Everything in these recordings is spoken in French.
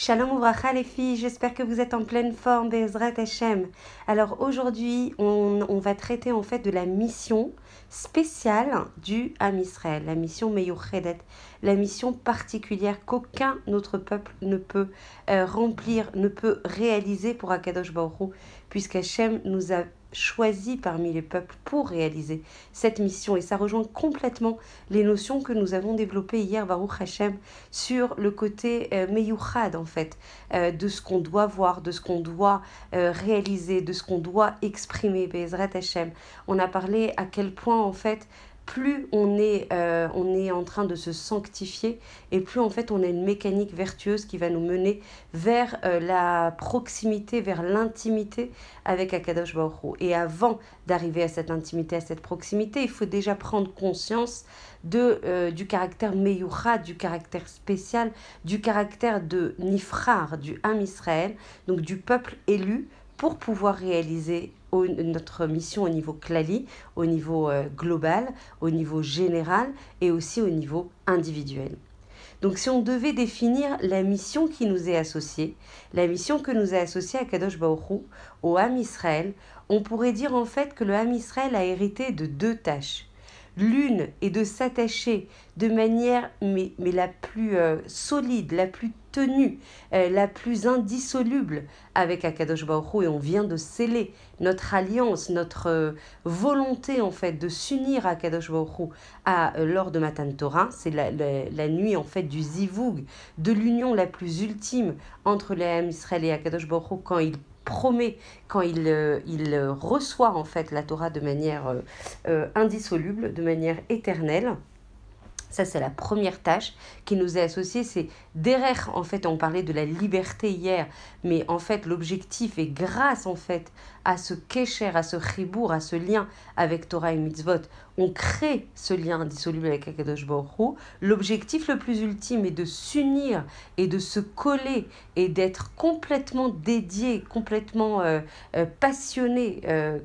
Shalom Ouvracha les filles, j'espère que vous êtes en pleine forme, Bezrat Hashem. Alors aujourd'hui, on va traiter en fait de la mission spéciale du Ham Israël, la mission Meyuchedet, la mission particulière qu'aucun autre peuple ne peut remplir, ne peut réaliser pour Akadosh Baruch Hu, puisqu'Hachem nous a choisi parmi les peuples pour réaliser cette mission. Et ça rejoint complètement les notions que nous avons développées hier, Baruch Hashem, sur le côté meyuchad en fait, de ce qu'on doit voir, de ce qu'on doit réaliser, de ce qu'on doit exprimer, Bezrat Hashem. On a parlé à quel point en fait, plus on est en train de se sanctifier et plus en fait on a une mécanique vertueuse qui va nous mener vers la proximité, vers l'intimité avec Akadosh Baruch Hu. Et avant d'arriver à cette intimité, à cette proximité, il faut déjà prendre conscience du caractère meyuchad, du caractère spécial, du caractère de Nifrar, du Ham Israël, donc du peuple élu, pour pouvoir réaliser notre mission au niveau klali, au niveau global, au niveau général et aussi au niveau individuel. Donc si on devait définir la mission qui nous est associée, la mission que nous a associée à Kadosh Baruch Hu, au Ham Israël, on pourrait dire en fait que le Ham Israël a hérité de deux tâches. L'une est de s'attacher de manière mais la plus solide, la plus tenue, la plus indissoluble avec Akadosh Baruch Hu, et on vient de sceller notre alliance, notre volonté en fait de s'unir à Akadosh Baruch Hu lors de Matan Torah. C'est la nuit en fait du zivug, de l'union la plus ultime entre les Ham Israël et Akadosh Baruch Hu, quand il promet, quand il reçoit en fait la Torah de manière indissoluble, de manière éternelle. Ça, c'est la première tâche qui nous est associée. C'est derrière, en fait, on parlait de la liberté hier, mais en fait, l'objectif est grâce, en fait, à ce kesher, à ce chibour, à ce lien avec Torah et Mitzvot, on crée ce lien indissoluble avec Akadosh Baruch Hu. L'objectif le plus ultime est de s'unir et de se coller et d'être complètement dédié, complètement passionné.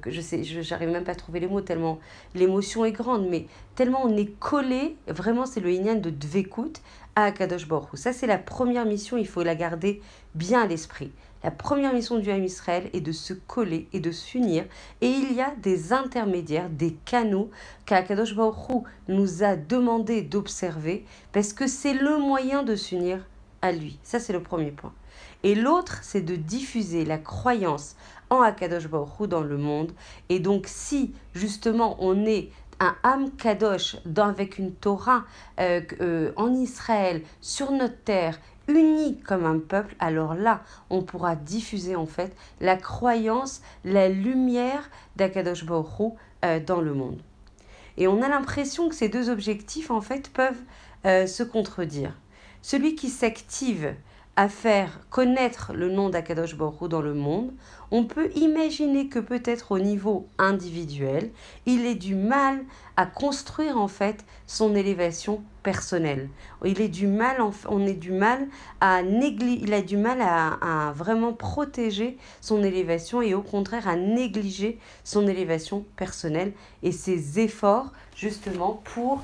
J'arrive même pas à trouver les mots tellement l'émotion est grande, mais tellement on est collé. Vraiment, c'est le inyan de Dvekut à Akadosh Baruch Hu. Ça, c'est la première mission. Il faut la garder bien à l'esprit. La première mission du Ham Israël est de se coller et de s'unir. Et il y a des intermédiaires, des canaux qu'Akadosh Baruch Hu nous a demandé d'observer parce que c'est le moyen de s'unir à lui. Ça, c'est le premier point. Et l'autre, c'est de diffuser la croyance en Akadosh Baruch Hu dans le monde. Et donc, si justement on est un Ham Kadosh avec une Torah en Israël, sur notre terre, unis comme un peuple, alors là, on pourra diffuser en fait la croyance, la lumière d'Akadosh Baruch Hu dans le monde. Et on a l'impression que ces deux objectifs en fait peuvent se contredire. Celui qui s'active à faire connaître le nom d'Akadosh Baruch Hu dans le monde, on peut imaginer que peut-être au niveau individuel, il ait du mal à construire en fait son élévation personnelle. Il a du mal à vraiment protéger son élévation et au contraire à négliger son élévation personnelle et ses efforts justement pour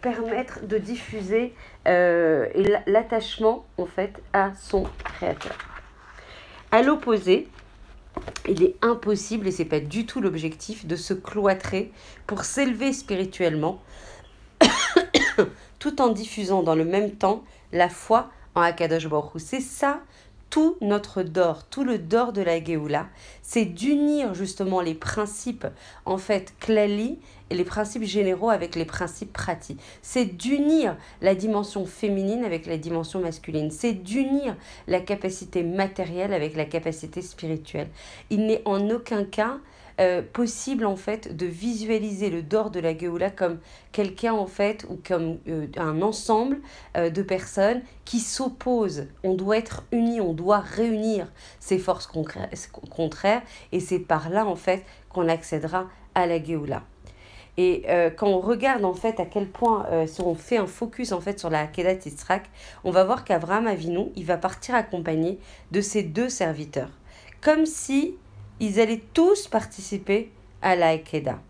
permettre de diffuser l'attachement en fait à son créateur. À l'opposé, il est impossible, et ce n'est pas du tout l'objectif, de se cloîtrer pour s'élever spirituellement tout en diffusant dans le même temps la foi en Akadosh Baruch Hu. C'est ça tout notre dor, tout le dor de la Géoula, c'est d'unir justement les principes en fait klali et les principes généraux avec les principes pratiques. C'est d'unir la dimension féminine avec la dimension masculine. C'est d'unir la capacité matérielle avec la capacité spirituelle. Il n'est en aucun cas possible en fait de visualiser le dor de la Géoula comme quelqu'un en fait ou comme un ensemble de personnes qui s'opposent. On doit être unis, on doit réunir ces forces contraires et c'est par là en fait qu'on accédera à la Géoula. Et quand on regarde en fait à quel point, si on fait un focus en fait sur la Akedat Yitzhak, on va voir qu'Avraham Avinu, il va partir accompagné de ses deux serviteurs. Comme si ils allaient tous participer à la Akedah.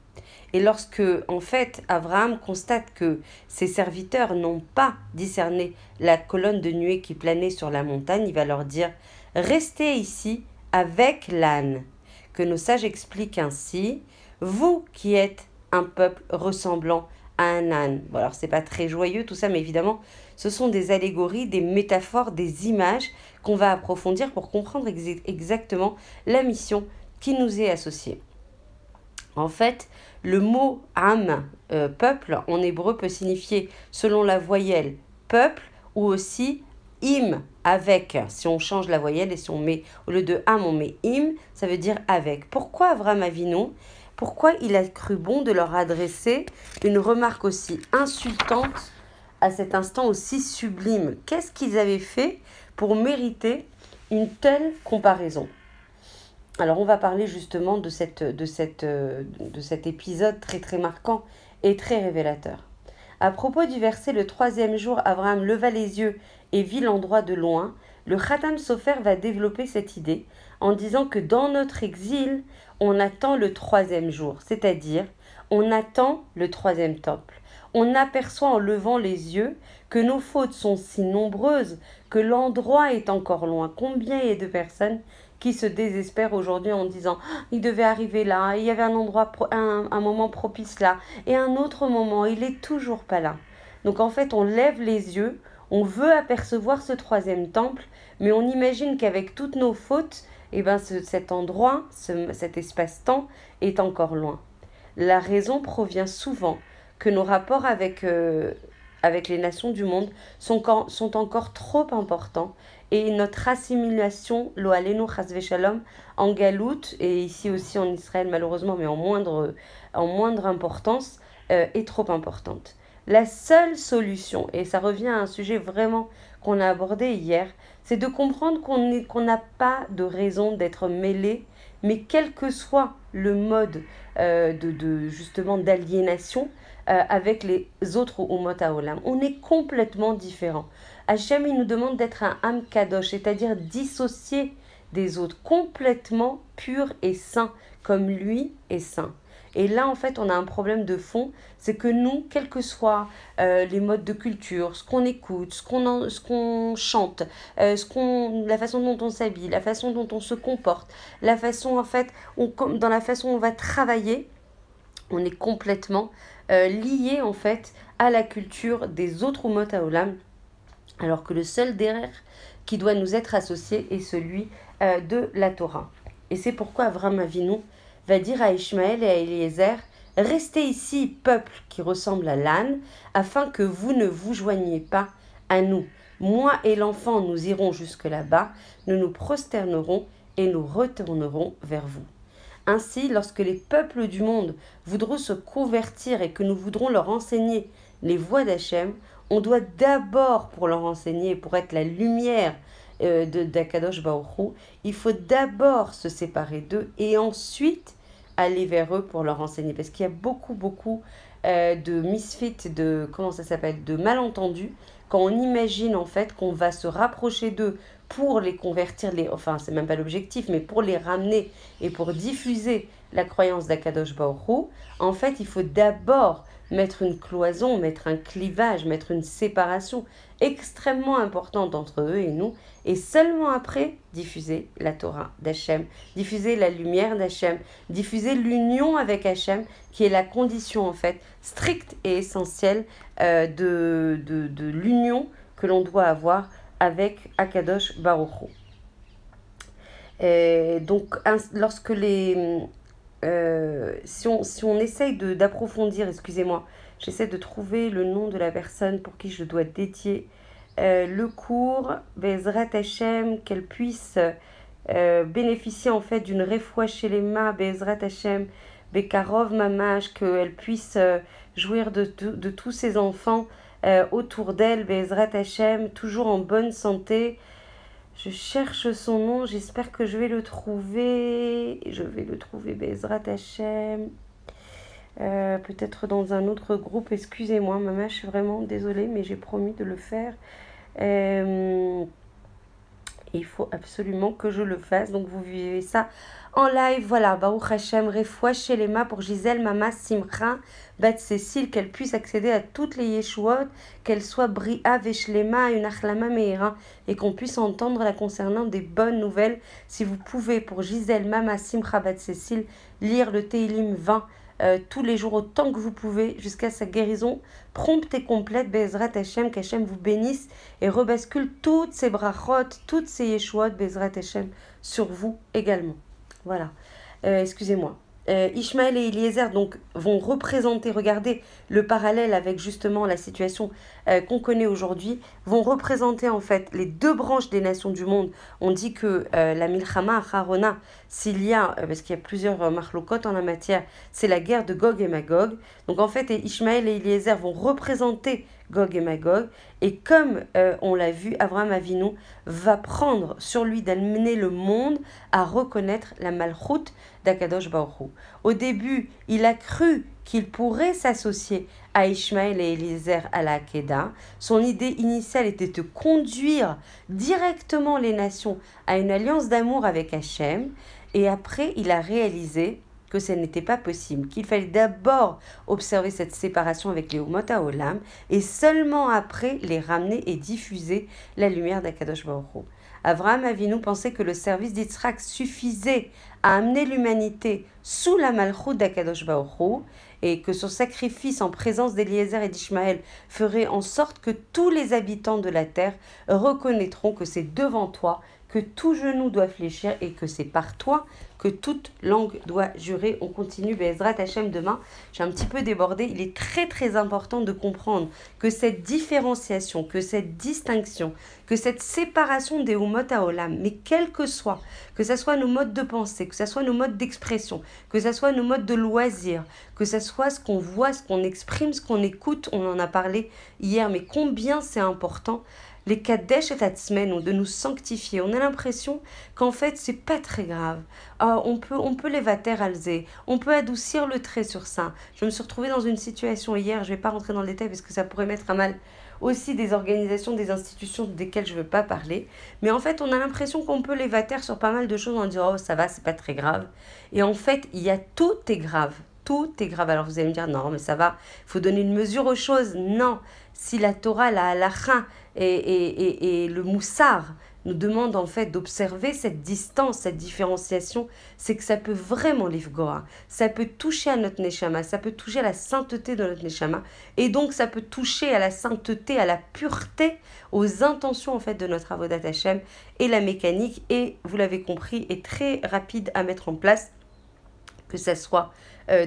Et lorsque, en fait, Abraham constate que ses serviteurs n'ont pas discerné la colonne de nuée qui planait sur la montagne, il va leur dire « Restez ici avec l'âne ». Que nos sages expliquent ainsi « Vous qui êtes un peuple ressemblant à un âne ». Bon, alors, c'est pas très joyeux tout ça, mais évidemment, ce sont des allégories, des métaphores, des images qu'on va approfondir pour comprendre exactement la mission qui nous est associée. En fait, le mot âme, peuple, en hébreu peut signifier, selon la voyelle, peuple, ou aussi im, avec. Si on change la voyelle et si on met, au lieu de âme, on met im, ça veut dire avec. Pourquoi Avraham Avinu, pourquoi il a cru bon de leur adresser une remarque aussi insultante à cet instant aussi sublime? Qu'est-ce qu'ils avaient fait pour mériter une telle comparaison? Alors, on va parler justement de cet épisode très très marquant et très révélateur. À propos du verset « Le troisième jour, Abraham leva les yeux et vit l'endroit de loin », le Khatam Sofer va développer cette idée en disant que dans notre exil, on attend le troisième jour, c'est-à-dire on attend le troisième temple. On aperçoit en levant les yeux que nos fautes sont si nombreuses que l'endroit est encore loin. Combien il y a de personnes qui se désespèrent aujourd'hui en disant « il devait arriver là, il y avait un endroit, un moment propice là, et un autre moment, il est toujours pas là ». Donc en fait, on lève les yeux, on veut apercevoir ce troisième temple, mais on imagine qu'avec toutes nos fautes, eh ben cet endroit, cet espace-temps est encore loin. La raison provient souvent que nos rapports avec les nations du monde sont encore trop importants et notre assimilation, lo alenu chas v'shalom, en galoute et ici aussi en Israël malheureusement, mais en moindre importance, est trop importante. La seule solution, et ça revient à un sujet vraiment qu'on a abordé hier, c'est de comprendre qu'on n'a pas de raison d'être mêlé, mais quel que soit le mode justement d'aliénation avec les autres Umot HaOlam, on est complètement différents. Hachem, il nous demande d'être un Am Kadosh, c'est-à-dire dissocié des autres, complètement pur et saint, comme lui est saint. Et là, en fait, on a un problème de fond, c'est que nous, quels que soient les modes de culture, ce qu'on écoute, ce qu'on chante, la façon dont on s'habille, la façon dont on se comporte, la façon, en fait, dans la façon dont on va travailler, on est complètement lié, en fait, à la culture des autres Umot HaOlam, alors que le seul derrière qui doit nous être associé est celui de la Torah. Et c'est pourquoi Avraham Avinu va dire à Ishmaël et à Eliezer « Restez ici, peuple qui ressemble à l'âne, afin que vous ne vous joigniez pas à nous. Moi et l'enfant, nous irons jusque là-bas, nous nous prosternerons et nous retournerons vers vous. » Ainsi, lorsque les peuples du monde voudront se convertir et que nous voudrons leur enseigner les voies d'Hachem, on doit d'abord, pour leur enseigner, pour être la lumière d'Akadosh Baruch Hu, il faut d'abord se séparer d'eux et ensuite aller vers eux pour leur enseigner. Parce qu'il y a beaucoup de misfits, de malentendus, quand on imagine en fait qu'on va se rapprocher d'eux pour les convertir, enfin c'est même pas l'objectif, mais pour les ramener et pour diffuser la croyance d'Akadosh Baruch Hu, en fait il faut d'abord mettre une cloison, mettre un clivage, mettre une séparation extrêmement importante entre eux et nous, et seulement après diffuser la Torah d'Hachem, diffuser la lumière d'Hachem, diffuser l'union avec Hachem, qui est la condition en fait stricte et essentielle de l'union que l'on doit avoir avec Akadosh Baruch Hu. Et donc lorsque si on essaye d'approfondir, excusez-moi, j'essaie de trouver le nom de la personne pour qui je dois dédier le cours, Bezrat Hashem, qu'elle puisse bénéficier en fait d'une refoua shelema, Bezrat Hashem, Bekarov Mamash, qu'elle puisse jouir de tous ses enfants autour d'elle, Bezrat Hashem, toujours en bonne santé. Je cherche son nom, j'espère que je vais le trouver. Je vais le trouver, Bezrat Hashem. Peut-être dans un autre groupe, excusez-moi, maman, je suis vraiment désolée, mais j'ai promis de le faire. Et il faut absolument que je le fasse. Donc vous vivez ça en live. Voilà, Baruch Hashem, Refoua Shelema pour Gisèle, Mama, Simcha, Bat Cécile, qu'elle puisse accéder à toutes les Yeshuot, qu'elle soit Bria, Veshlema, une Achlama Meira, et qu'on puisse entendre la concernant des bonnes nouvelles. Si vous pouvez, pour Gisèle, Mama, Simcha, Bat Cécile, lire le Teilim 20 tous les jours autant que vous pouvez jusqu'à sa guérison prompte et complète. Bezrat Hashem, qu'Hashem vous bénisse et rebascule toutes ces brachot, toutes ces yeshuot, Bezrat Hashem, sur vous également. Voilà, excusez-moi. Ishmaël et Eliezer donc vont représenter, regardez le parallèle avec justement la situation qu'on connaît aujourd'hui, vont représenter en fait les deux branches des nations du monde. On dit que la Milchama Acharona, s'il y a, parce qu'il y a plusieurs marlokot en la matière, c'est la guerre de Gog et Magog. Donc en fait, Ishmaël et Eliezer vont représenter Gog et Magog. Et comme on l'a vu, Avraham Avinu va prendre sur lui d'amener le monde à reconnaître la malchoute d'Akadosh Baruch Hu. Au début, il a cru qu'il pourrait s'associer à Ishmaël et Eliezer à la Hakeda. Son idée initiale était de conduire directement les nations à une alliance d'amour avec Hachem. Et après, il a réalisé que ce n'était pas possible, qu'il fallait d'abord observer cette séparation avec les Umot HaOlam et seulement après les ramener et diffuser la lumière d'Akadosh Baruch Hu. Avraham Avinu pensait que le service d'Yitzhak suffisait à amener l'humanité sous la malchoute d'Akadosh Baruch Hu et que son sacrifice en présence d'Eliezer et d'Ishmaël ferait en sorte que tous les habitants de la terre reconnaîtront que c'est devant toi que tout genou doit fléchir et que c'est par toi que toute langue doit jurer. On continue Bezrat Hashem demain. J'ai un petit peu débordé. Il est très très important de comprendre que cette différenciation, que cette distinction, que cette séparation des Umot HaOlam, mais quel que soit, que ce soit nos modes de pensée, que ce soit nos modes d'expression, que ce soit nos modes de loisirs, que ce soit ce qu'on voit, ce qu'on exprime, ce qu'on écoute, on en a parlé hier, mais combien c'est important les Kadesh et Tatzmen, de nous sanctifier. On a l'impression qu'en fait, c'est pas très grave. On peut les vater alzé, on peut adoucir le trait sur ça. Je me suis retrouvée dans une situation hier, je vais pas rentrer dans le détail parce que ça pourrait mettre à mal aussi des organisations, des institutions desquelles je veux pas parler. Mais en fait, on a l'impression qu'on peut les vater sur pas mal de choses en disant « Oh, ça va, c'est pas très grave ». Et en fait, tout est grave. Tout est grave. Alors vous allez me dire « Non, mais ça va, il faut donner une mesure aux choses ». Non, si la Torah, la halakha et le moussar nous demandent en fait d'observer cette distance, cette différenciation, c'est que ça peut vraiment l'ifgora. Ça peut toucher à notre neshama, ça peut toucher à la sainteté de notre neshama, et donc ça peut toucher à la sainteté, à la pureté, aux intentions en fait de notre avodat Hashem, et la mécanique, et vous l'avez compris, est très rapide à mettre en place, que ça soit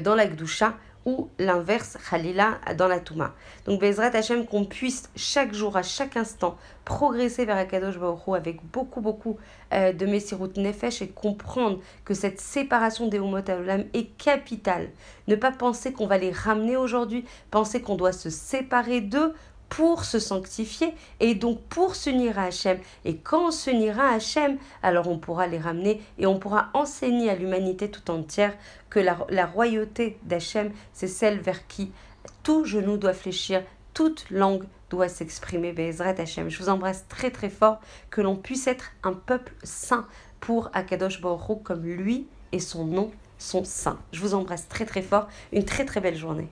dans la Gdusha ou l'inverse, Khalila, dans la Touma. Donc, Bezrat Hashem, qu'on puisse chaque jour, à chaque instant, progresser vers Akadosh Baruch Hu avec beaucoup de Messirut Nefesh et comprendre que cette séparation des Umot HaOlam est capitale. Ne pas penser qu'on va les ramener aujourd'hui, penser qu'on doit se séparer d'eux pour se sanctifier et donc pour s'unir à Hachem. Et quand on s'unira à Hachem, alors on pourra les ramener et on pourra enseigner à l'humanité tout entière que la royauté d'Hachem, c'est celle vers qui tout genou doit fléchir, toute langue doit s'exprimer. Bezrat Hachem. Je vous embrasse très très fort, que l'on puisse être un peuple saint pour Akadosh Baruch Hu, comme lui et son nom sont saints. Je vous embrasse très très fort, une très très belle journée.